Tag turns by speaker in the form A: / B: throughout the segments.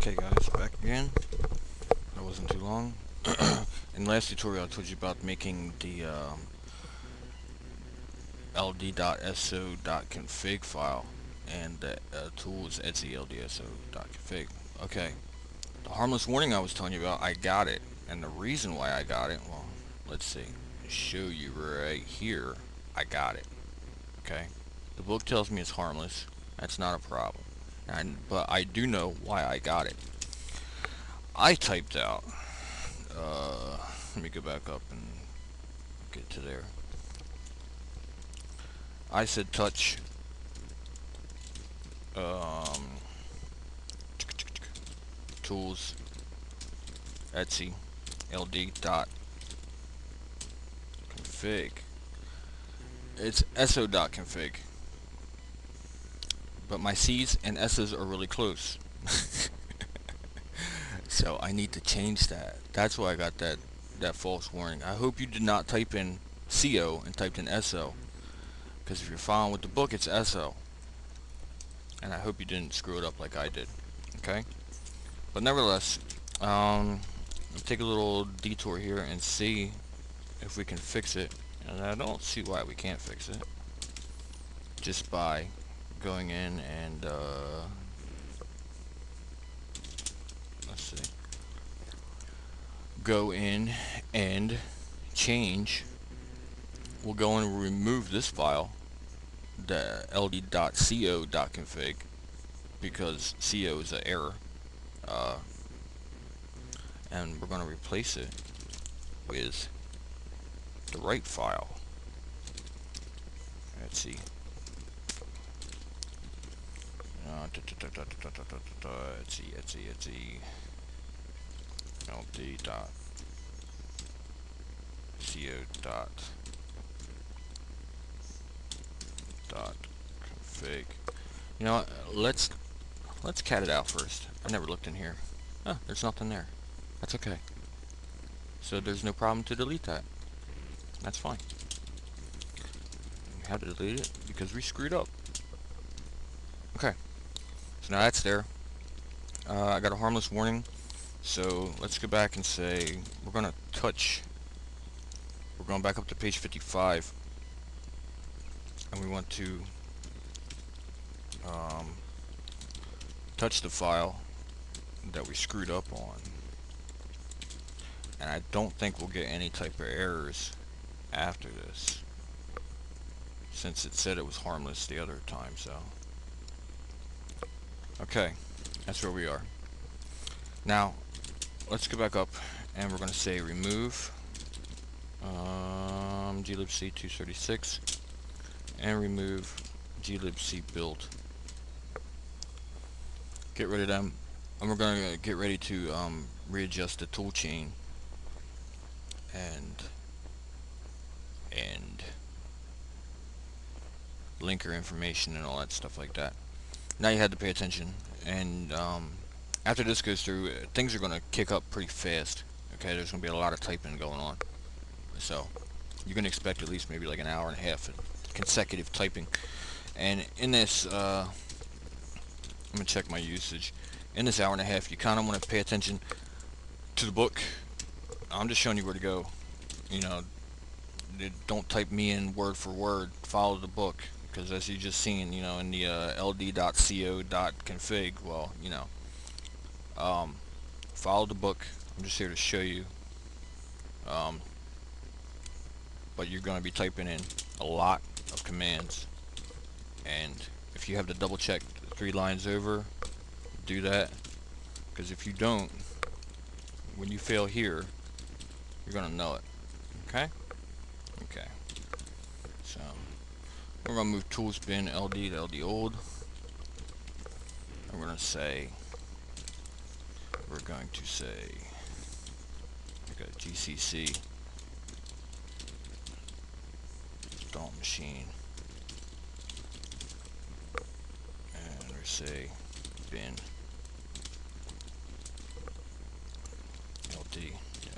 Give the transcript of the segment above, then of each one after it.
A: Okay guys, back again. That wasn't too long. In the last tutorial I told you about making the ld.so.config file, and the tool is etsy.ldso.config. Okay, the harmless warning I was telling you about, I got it. And the reason why I got it, well, let's see. Show you right here. I got it. Okay, the book tells me it's harmless. That's not a problem. But I do know why I got it. I typed out, let me go back up and get to there. I said touch um, tools Etsy ld.config. It's so.config, but my C's and S's are really close. So I need to change that. That's why I got that false warning. I hope you did not type in CO and typed in SO, because if you're following with the book, it's SO. And I hope you didn't screw it up like I did. Okay? But nevertheless, let's take a little detour here and see if we can fix it. And I don't see why we can't fix it. Just by going in and, let's see. Go in and change. We'll go and remove this file, the ld.co.config, because CO is an error. And we're going to replace it with the right file. Let's see. Etsy ld.co.config. You know what? Let's cat it out first. I never looked in here. Oh, there's nothing there. That's okay. So there's no problem to delete that. That's fine. We have to delete it because we screwed up. Okay. So now that's there. I got a harmless warning. So let's go back and say we're going to touch. We're going back up to page 55. And we want to touch the file that we screwed up on. And I don't think we'll get any type of errors after this, since it said it was harmless the other time. So okay, that's where we are. Now let's go back up and we're going to say remove glibc 236 and remove glibc build. Get rid of them, and we're going to get ready to readjust the tool chain and linker information and all that stuff like that. Now you had to pay attention, and after this goes through, things are going to kick up pretty fast. Okay, there's going to be a lot of typing going on, so you can expect at least maybe like an hour and a half of consecutive typing. And in this, I'm going to check my usage. In this hour and a half, you kind of want to pay attention to the book. I'm just showing you where to go. You know, don't type me in word for word. Follow the book, because as you just seen, you know, in the ld.co.config, well, you know, follow the book. I'm just here to show you. But you're going to be typing in a lot of commands, and if you have to double check 3 lines over, do that, because if you don't, when you fail here, you're going to know it. Okay? Okay. So we're going to move tools bin LD to LD old. And we're going to say, okay, GCC install machine. And we say bin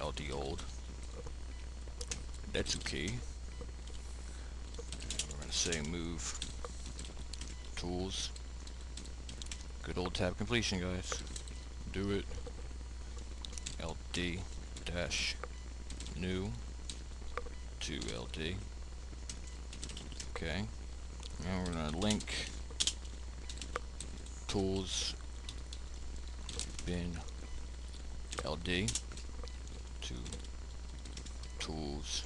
A: LD old. That's okay. And we're going to say move tools. Good old tab completion, guys. do it ld dash new to ld. Okay, now we're gonna link tools bin ld to tools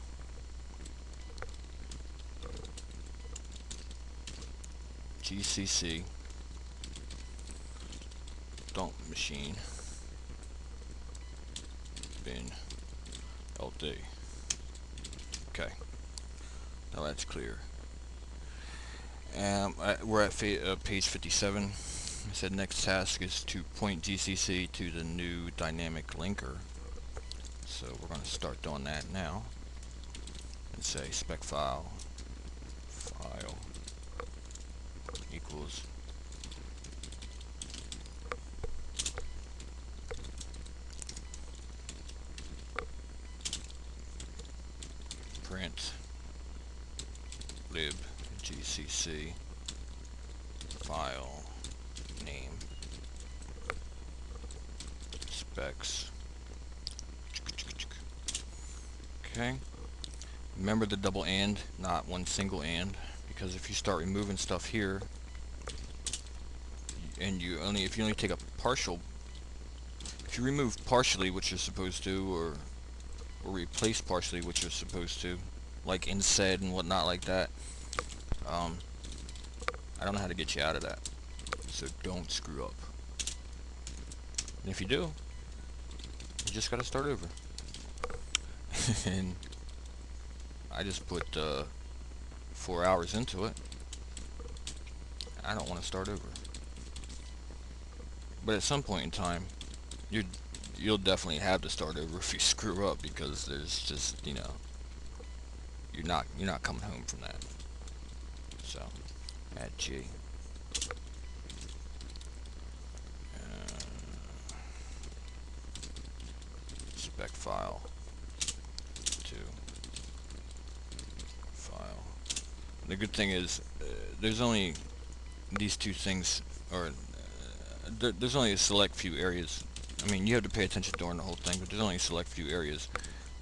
A: gcc dump machine bin ld. Okay, now that's clear. We're at page 57. I said next task is to point GCC to the new dynamic linker. So we're going to start doing that now. And say spec file equals print lib gcc file name specs. Okay, remember the double and, not one single and, because if you start removing stuff here and if you only take a partial, if you remove partially what you're supposed to, or replace partially what you're supposed to, like instead and whatnot like that, I don't know how to get you out of that. So don't screw up. And if you do, you just gotta start over. And I just put 4 hours into it. I don't want to start over. But at some point in time, you'll definitely have to start over if you screw up, because there's just, you know, you're not coming home from that. So add G. Spec file to file. The good thing is there's only these two things, or there's only a select few areas. I mean, you have to pay attention during the whole thing, but there's only a select few areas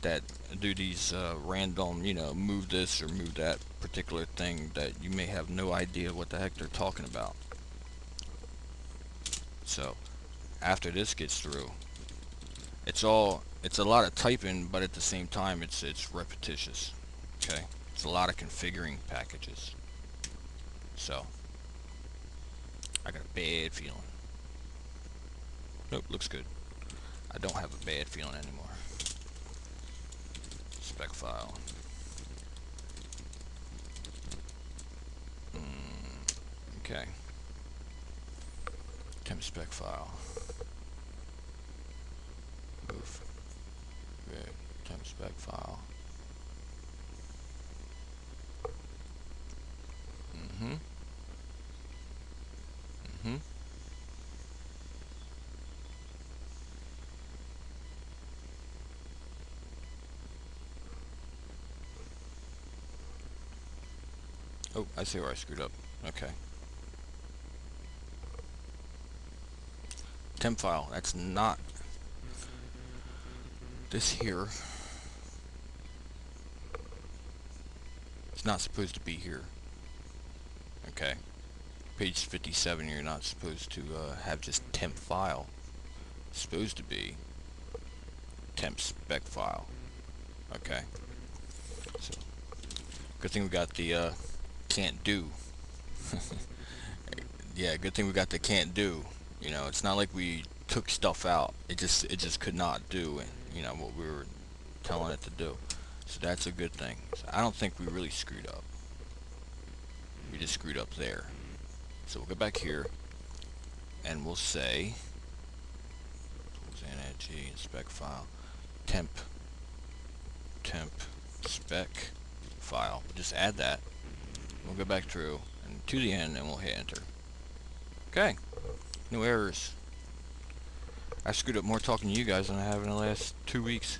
A: that do these random, you know, move this or move that particular thing that you may have no idea what the heck they're talking about. So after this gets through, it's a lot of typing, but at the same time it's repetitious. Okay, it's a lot of configuring packages. So I got a bad feeling. Nope, looks good. I don't have a bad feeling anymore. Spec file. Okay. Temp spec file. Move. Red. Temp spec file. Oh, I see where I screwed up. Okay. Temp file, that's not this here. It's not supposed to be here. Okay. Page 57, you're not supposed to have just temp file. It's supposed to be temp spec file. Okay. So, good thing we got the can't do. Yeah, good thing we got the can't do. You know, it's not like we took stuff out. It just could not do, you know, what we were telling it to do. So that's a good thing. So I don't think we really screwed up. We just screwed up there. So we'll go back here and we'll say tools and add G spec file temp spec file. Just add that. We'll go back through and to the end and we'll hit enter. Okay. No errors. I screwed up more talking to you guys than I have in the last 2 weeks.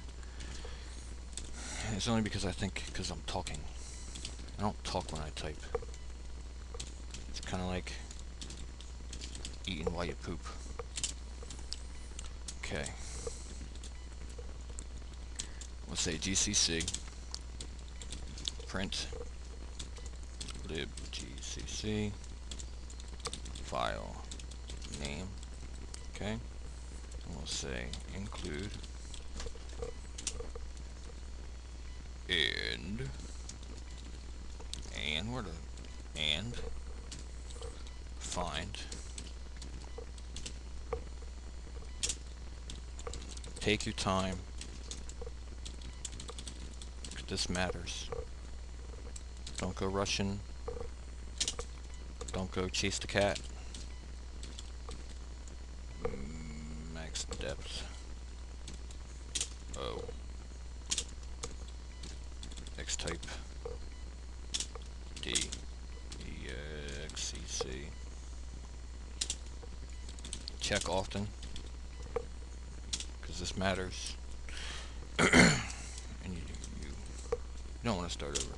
A: And it's only because I'm talking. I don't talk when I type. It's kind of like eating while you poop. Okay. Let's say gcc print libgcc file name. Okay. And we'll say include and where the and find. Take your time. This matters. Don't go rushing. Don't go chase the cat. Max depth. O. X type. D. EXCC. Check often, because this matters. And you don't want to start over.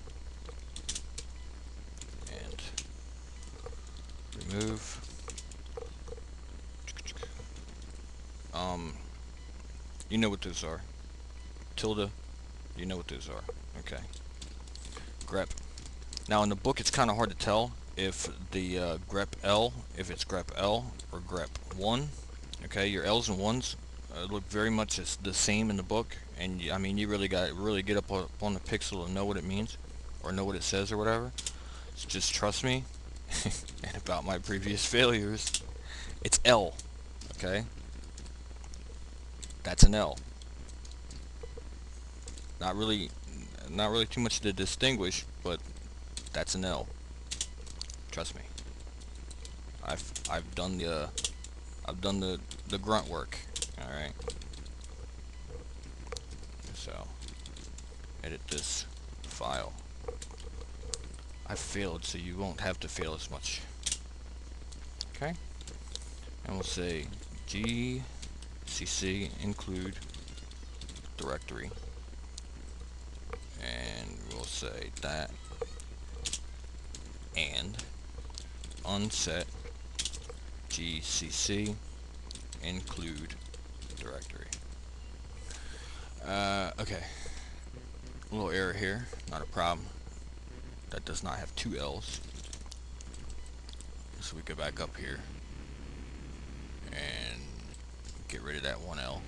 A: And remove. You know what those are. Tilde. You know what those are. Okay. Grep. Now in the book it's kind of hard to tell if the grep L, if it's grep L or grep 1. Okay, your L's and 1s look very much the same in the book, and I mean you really got to get up on the pixel and know what it means or know what it says or whatever. So just trust me. And about my previous failures, it's L. Okay, that's an L. Not really too much to distinguish, but that's an L. Trust me. I've done the grunt work. All right. So edit this file. I failed, so you won't have to fail as much. Okay. And we'll say gcc include directory, and we'll say that and unset gcc include directory. Okay, a little error here, not a problem. That does not have two L's. So we go back up here and get rid of that one L.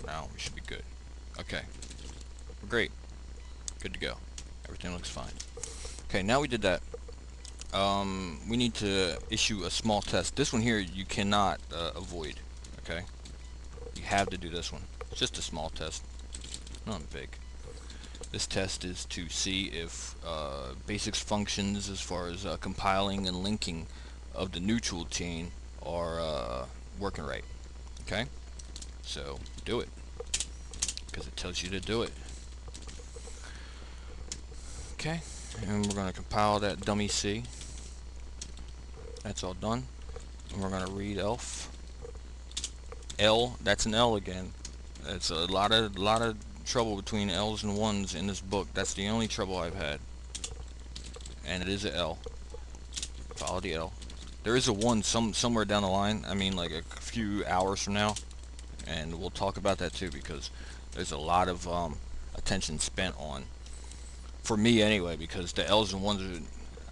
A: Now we should be good. Okay, we're great, good to go. Everything looks fine. Okay, now we did that. We need to issue a small test. This one here you cannot avoid. Okay, you have to do this one. It's just a small test, not big. This test is to see if basics functions as far as compiling and linking of the neutral chain are working right. Okay, so do it because it tells you to do it. Okay, and we're going to compile that dummy C. That's all done. And we're going to read elf. L, that's an L again. It's a lot of trouble between L's and 1s in this book. That's the only trouble I've had. And it is a L. Follow the L. There is a 1 somewhere down the line. I mean, like a few hours from now. And we'll talk about that too, because there's a lot of attention spent on, for me anyway, because the L's and 1s are,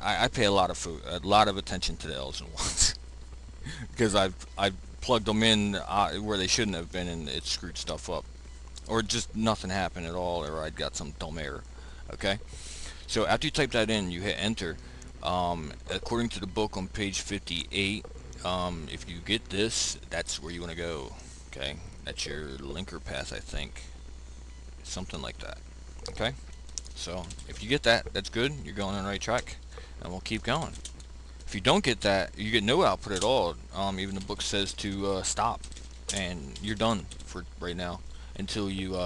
A: I pay a lot of attention to the L's and 1s because I've plugged them in where they shouldn't have been, and it screwed stuff up, or just nothing happened at all, or I'd got some dumb error. Okay, so after you type that in, you hit enter. According to the book on page 58, if you get this, that's where you want to go. Okay, that's your linker path, I think, something like that. Okay, so if you get that, that's good. You're going on the right track, and we'll keep going. If you don't get that, you get no output at all. Even the book says to stop, and you're done for right now until you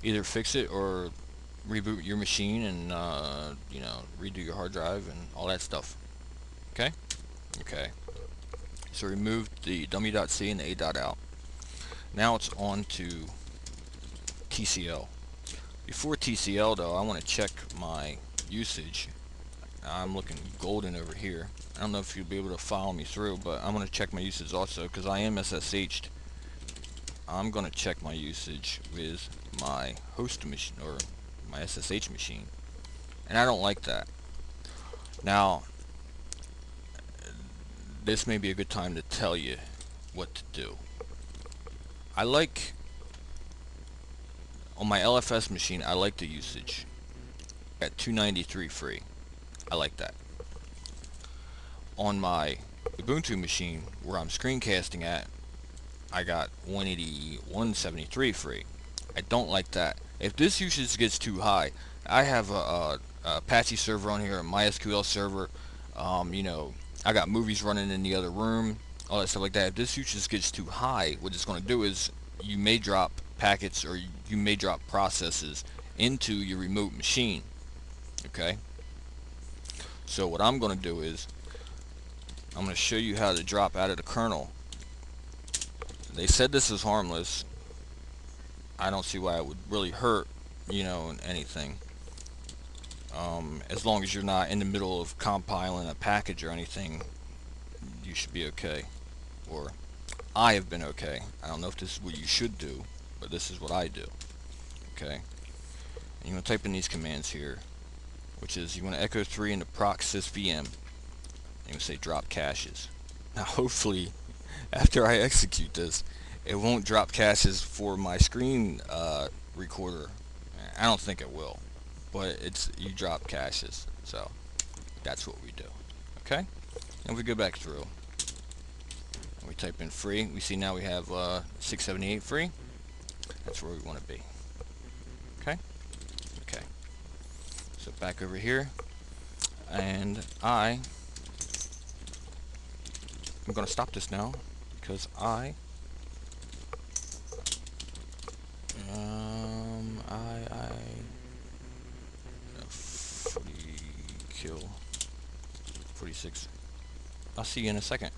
A: either fix it or reboot your machine and you know, redo your hard drive and all that stuff. Okay. Okay. So remove the dummy.c and the a.out. Now it's on to TCL. Before TCL though, I want to check my usage. I'm looking golden over here. I don't know if you'll be able to follow me through, but I'm going to check my usage also because I am SSH'd. I'm going to check my usage with my host machine or my SSH machine, and I don't like that. Now, this may be a good time to tell you what to do. I like, on my LFS machine, I like the usage at 293 free. I like that. On my Ubuntu machine, where I'm screencasting at, I got 181.73 free. I don't like that. If this usage gets too high, I have a Apache server on here, a MySQL server. You know, I got movies running in the other room, all that stuff like that. If this usage gets too high, what it's going to do is you may drop packets or you may drop processes into your remote machine. Okay. So what I'm going to do is I'm going to show you how to drop out of the kernel. They said this is harmless. I don't see why it would really hurt, you know, anything. As long as you're not in the middle of compiling a package or anything, you should be okay. Or I have been okay. I don't know if this is what you should do, but this is what I do. Okay. And you want to type in these commands here, which is you want to echo 3 into proc sys VM. And you want to say drop caches. Now hopefully, after I execute this, it won't drop caches for my screen recorder. I don't think it will, but you drop caches, so that's what we do. Okay, and we go back through and we type in free. We see now we have 678 free. That's where we want to be. Okay, so back over here, and I'm going to stop this now because I 40 kill 46. I'll see you in a second.